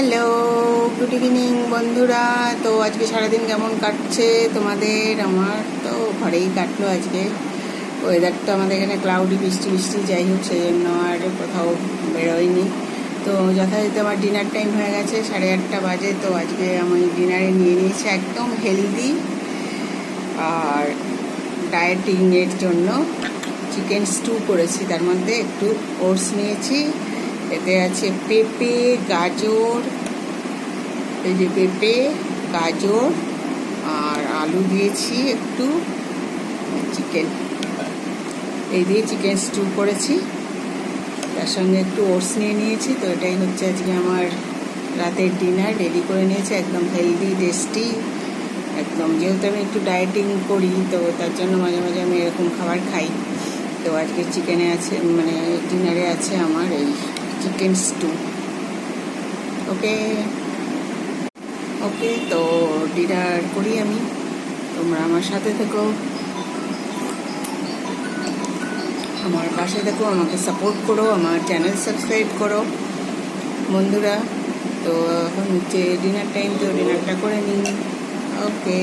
Hello, good evening বন্ধুরা। তো আজকে সারাদিন কেমন কাটছে তোমাদের? আমার তো ঘরেই কাটলো আজকে। ওয়েদারটা আমাদের এখানে ক্লাউডি, বৃষ্টি বৃষ্টি যাই হোক, সেই জন্য আর কোথাও বেরোয়নি। তো যথারীতি আমার ডিনার টাইম হয়ে গেছে, 8:30 বাজে। তো আজকে আমি ডিনারে নিয়ে নিয়েছি একদম হেলদি আর ডায়েটিংয়ের জন্য চিকেন স্টু করেছি। তার মধ্যে একটু ওটস নিয়েছি, এতে আছে পেঁপে, গাজর, এই যে পেঁপে, গাজর আর আলু দিয়েছি, একটু চিকেন, এই দিয়ে চিকেন স্টু করেছি। তার সঙ্গে একটু ওটস নিয়ে নিয়েছি। তো এটাই হচ্ছে আজকে আমার রাতের ডিনার রেডি করে নিয়েছি, একদম হেলদি টেস্টি একদম। যেহেতু আমি একটু ডায়েটিং করি, তো তার জন্য মাঝে মাঝে আমি এরকম খাবার খাই। তো আজকে চিকেনে আছে, মানে ডিনারে আছে আমার এই চিকেন স্টু। ওকে ওকে, তো ডিনার করি আমি, তোমরা আমার সাথে থেকো, আমার পাশে থেকো, আমাকে সাপোর্ট করো, আমার চ্যানেল সাবস্ক্রাইব করো বন্ধুরা। তো এখন হচ্ছে ডিনার টাইম, তো ডিনারটা করে নিই। ওকে।